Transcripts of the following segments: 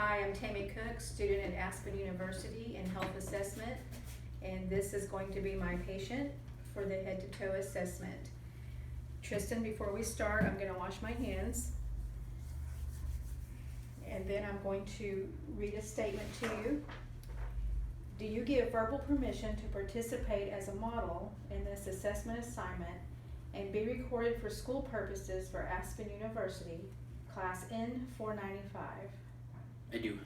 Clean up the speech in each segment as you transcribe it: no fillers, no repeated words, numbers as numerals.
Hi, I'm Tammy Cook, student at Aspen University in Health Assessment, and this is going to be my patient for the head-to-toe assessment. Tristan, before we start, I'm going to wash my hands, and then I'm going to read a statement to you. Do you give verbal permission to participate as a model in this assessment assignment and be recorded for school purposes for Aspen University, Class N495? I do.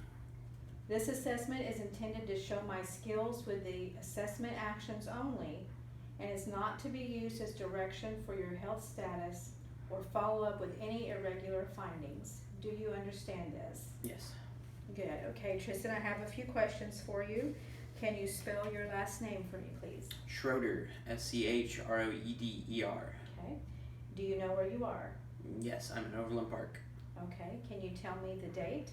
This assessment is intended to show my skills with the assessment actions only and is not to be used as direction for your health status or follow up with any irregular findings. Do you understand this? Yes. Good. Okay, Tristan, I have a few questions for you. Can you spell your last name for me, please? Schroeder, Schroeder. Okay. Do you know where you are? Yes, I'm in Overland Park. Okay. Can you tell me the date?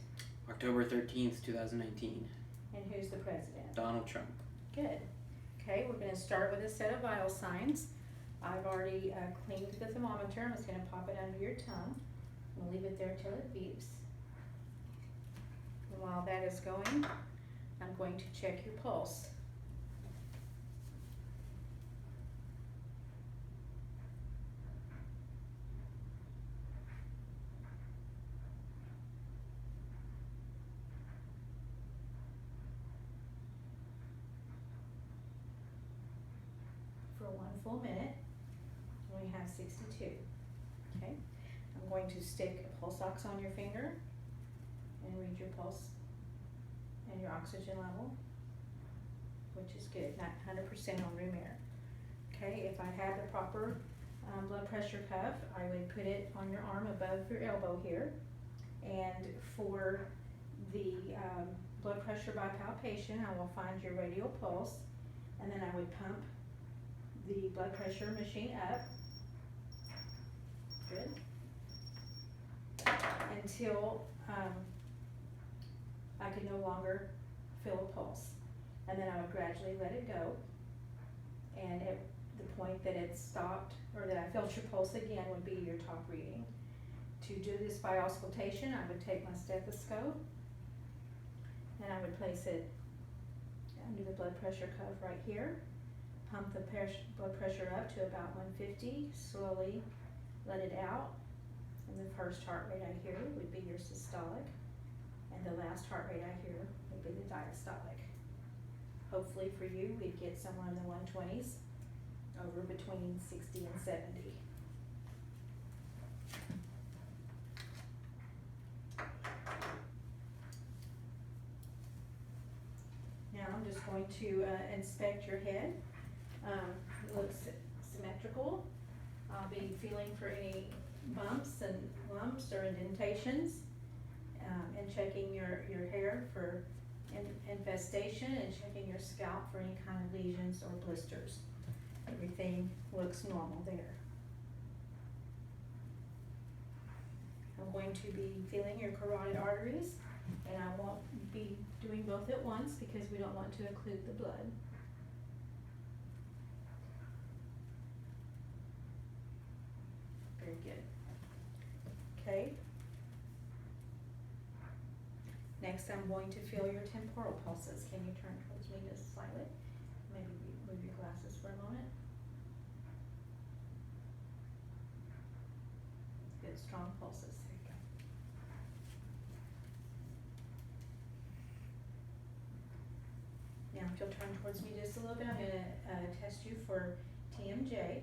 October 13th, 2019. And who's the president? Donald Trump. Good. Okay, we're going to start with a set of vital signs. I've already cleaned the thermometer. I'm just going to pop it under your tongue. We'll leave it there till it beeps. And while that is going, I'm going to check your pulse. For 1 full minute, we have 62. Okay, I'm going to stick a pulse ox on your finger and read your pulse and your oxygen level, which is good, not 100% on room air. Okay, if I had the proper blood pressure cuff, I would put it on your arm above your elbow here, and for the blood pressure by palpation, I will find your radial pulse, and then I would pump the blood pressure machine up, good, until I could no longer feel a pulse. And then I would gradually let it go, and at the point that it stopped, or that I felt your pulse again, would be your top reading. To do this by auscultation, I would take my stethoscope, and I would place it under the blood pressure cuff right here, pump the blood pressure up to about 150, slowly let it out, and the first heart rate I hear would be your systolic, and the last heart rate I hear would be the diastolic. Hopefully for you, we'd get somewhere in the 120s, over between 60 and 70. Now I'm just going to inspect your head. It looks symmetrical. I'll be feeling for any bumps and lumps or indentations, and checking your hair for infestation, and checking your scalp for any kind of lesions or blisters. Everything looks normal there. I'm going to be feeling your carotid arteries, and I won't be doing both at once because we don't want to occlude the blood. Very good. Okay. Next, I'm going to feel your temporal pulses. Can you turn towards me just slightly? Maybe move your glasses for a moment. Good, strong pulses. There you go. Now, if you'll turn towards me just a little bit, I'm going to test you for TMJ.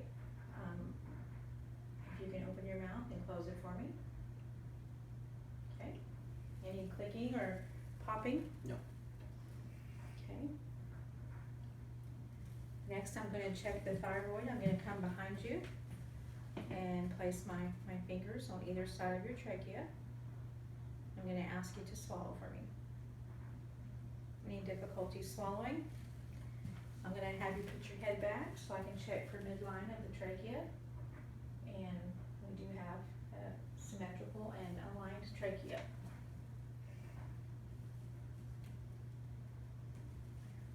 If you can open your mouth and close it for me. Okay. Any clicking or popping? No. Okay. Next, I'm going to check the thyroid. I'm going to come behind you and place my fingers on either side of your trachea. I'm going to ask you to swallow for me. Any difficulty swallowing? I'm going to have you put your head back so I can check for midline of the trachea. And we do have a symmetrical and aligned trachea.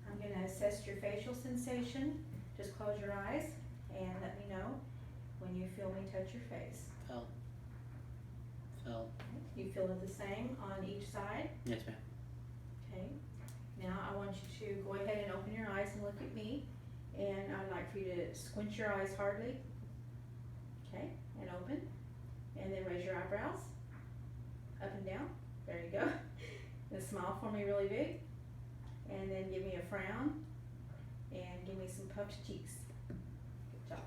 I'm going to assess your facial sensation. Just close your eyes and let me know when you feel me touch your face. Felt. You feel it the same on each side? Yes, ma'am. Okay, now I want you to go ahead and open your eyes and look at me, and I'd like for you to squint your eyes hardly. Okay, and open, and then raise your eyebrows, up and down, there you go. And smile for me really big, and then give me a frown, and give me some puffed cheeks. Good job.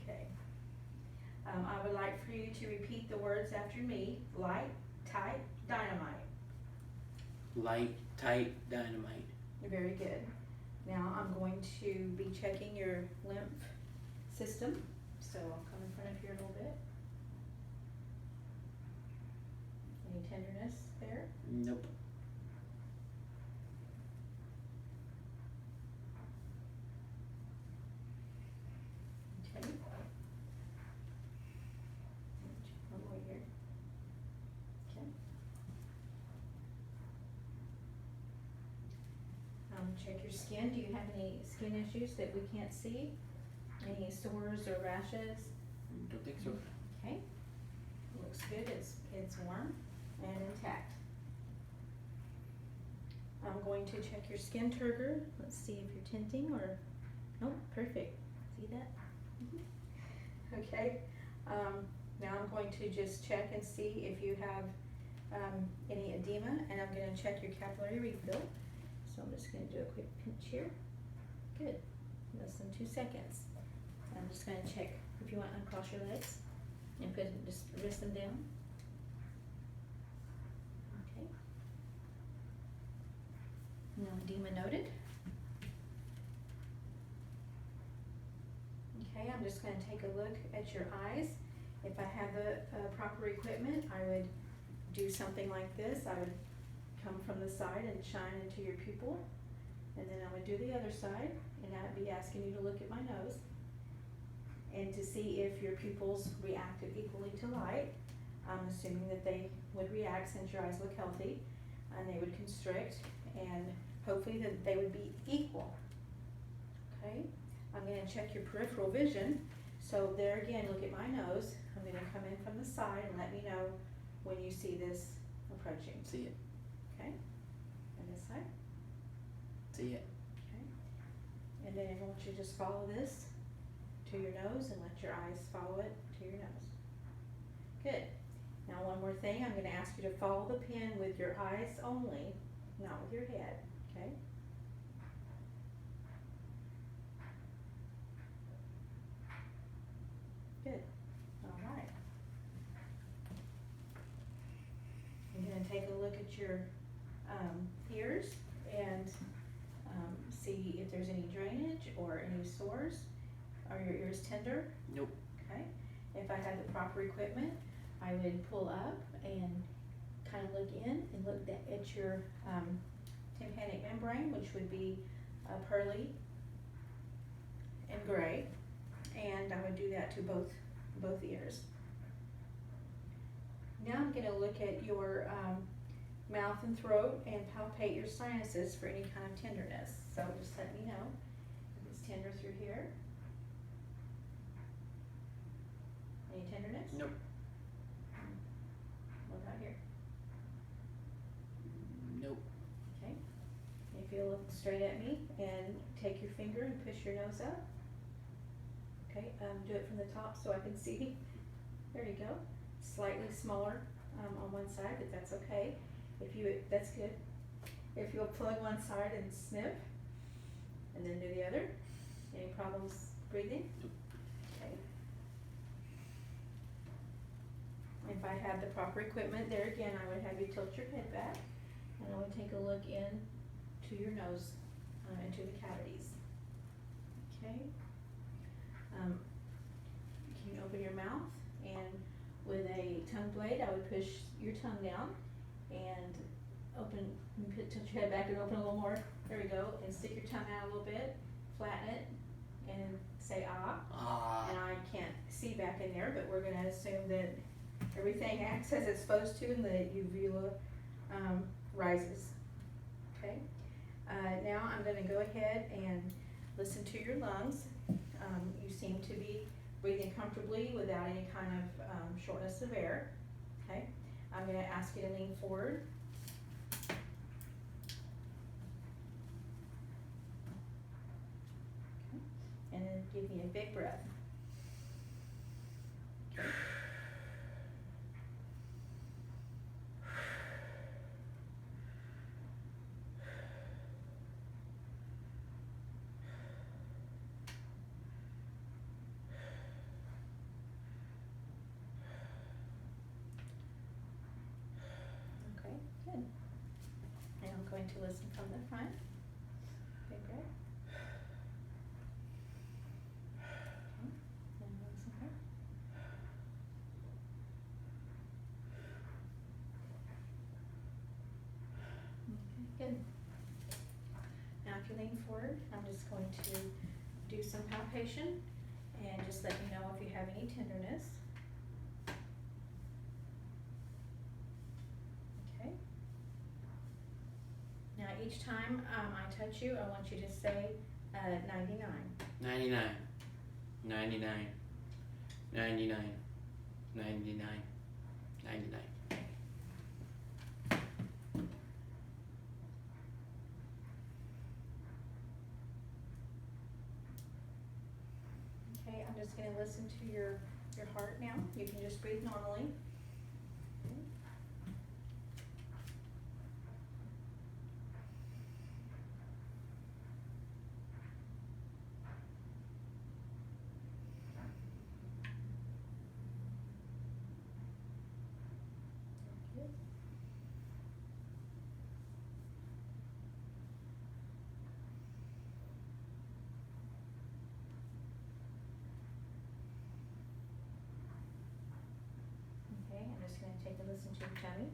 Okay. I would like for you to repeat the words after me. Light, tight, dynamite. Light, tight, dynamite. Very good. Now I'm going to be checking your lymph system. So I'll come in front of here a little bit. Any tenderness there? Nope. Okay. One more here. Okay. Check your skin. Do you have any skin issues that we can't see? Any sores or rashes? Don't think so. Okay. Looks good. It's warm and intact. I'm going to check your skin turgor. Let's see if you're tinting or, nope, perfect. See that? Okay. Now I'm going to just check and see if you have any edema, and I'm going to check your capillary refill. So I'm just going to do a quick pinch here. Good. Less than 2 seconds. I'm just going to check if you want to uncross your legs and just wrist them down. Okay. No edema noted. Okay, I'm just going to take a look at your eyes. If I have the proper equipment, I would do something like this. I would come from the side and shine into your pupil, and then I would do the other side, and I'd be asking you to look at my nose and to see if your pupils reacted equally to light. I'm assuming that they would react since your eyes look healthy, and they would constrict, and hopefully that they would be equal. Okay, I'm going to check your peripheral vision. So there again, look at my nose. I'm going to come in from the side and let me know when you see this approaching. See it. Okay, and this side. See it. Okay, and then I want you to just follow this to your nose and let your eyes follow it to your nose. Good. Now one more thing, I'm going to ask you to follow the pen with your eyes only, not with your head. Okay. Good. All right. I'm going to take a look at your ears and see if there's any drainage or any sores. Are your ears tender? Nope. Okay. If I had the proper equipment, I would pull up and kind of look in and look at your tympanic membrane, which would be pearly and gray, and I would do that to both ears. Now I'm going to look at your mouth and throat and palpate your sinuses for any kind of tenderness. So just let me know if it's tender through here. Any tenderness? Nope. What about here? Nope. Okay. If you look straight at me and take your finger and push your nose up. Okay, do it from the top so I can see. There you go. Slightly smaller on one side, but that's okay. That's good. If you'll plug one side and sniff, and then do the other. Any problems breathing? Okay. If I had the proper equipment, there again, I would have you tilt your head back, and I would take a look in to your nose, into the cavities. Okay. You can open your mouth, and with a tongue blade, I would push your tongue down and tilt your head back and open a little more. There we go. And stick your tongue out a little bit, flatten it, and say ah. Ah. And I can't see back in there, but we're going to assume that everything acts as it's supposed to and the uvula rises. Okay. Now I'm going to go ahead and listen to your lungs. You seem to be breathing comfortably without any kind of shortness of air. Okay. I'm going to ask you to lean forward give me a big breath. Okay. Okay, good. And I'm going to listen from the front. Big breath. Okay, and listen here. Okay, good. Now if you lean forward, I'm just going to do some palpation and just let me know if you have any tenderness. Okay. Now each time I touch you, I want you to say 99. 99, 99, 99, 99, 99. Okay, I'm just going to listen to your heart now. You can just breathe normally. Okay. Good. Okay, I'm just going to take a listen to your tummy.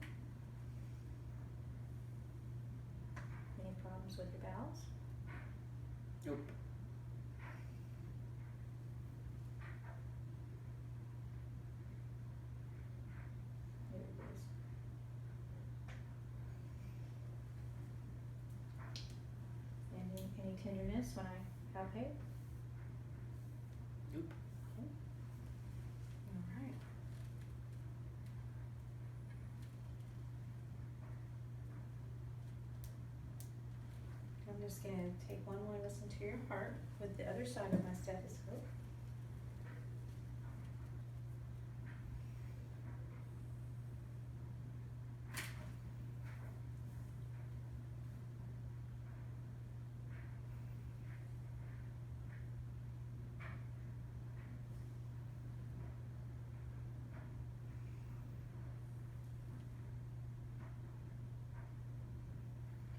Any problems with your bowels? Nope. Here it is. And any tenderness when I palpate? Nope. Okay. All right. I'm just going to take one more listen to your heart with the other side of my stethoscope.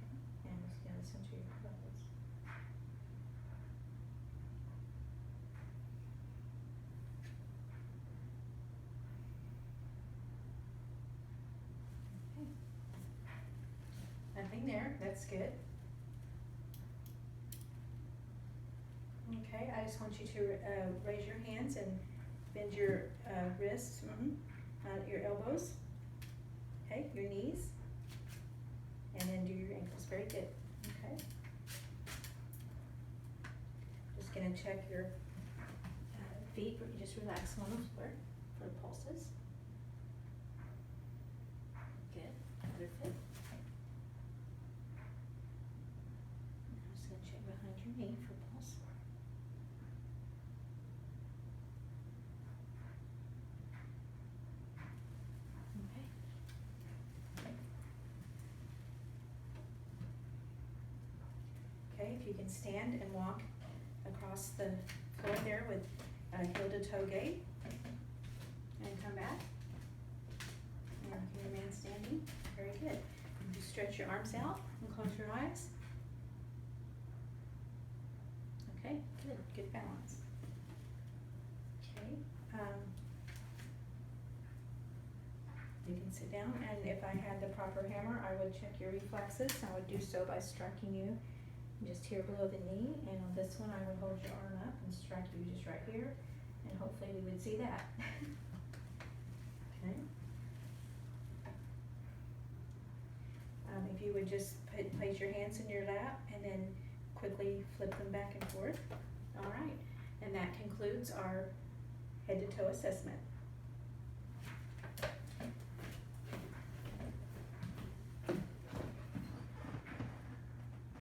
Okay. And I'm just going to listen to your pulse. Okay. Nothing there, that's good. Okay, I just want you to raise your hands and bend your wrists, your elbows, okay, your knees, and then do your ankles, very good, okay. Just gonna check your feet, but you just relax them on the floor for the pulses. Good, other foot. I'm just gonna check behind your knee for pulse. Okay, if you can stand and walk across the floor there with heel to toe gait and come back. And you remain standing, very good. You stretch your arms out and close your eyes. Okay, good, good balance. Okay, you can sit down, and if I had the proper hammer, I would check your reflexes. I would do so by striking you just here below the knee, and on this one I would hold your arm up and strike you just right here, and hopefully we would see that. Okay. If you would just place your hands in your lap and then quickly flip them back and forth. All right, and that concludes our head to toe assessment.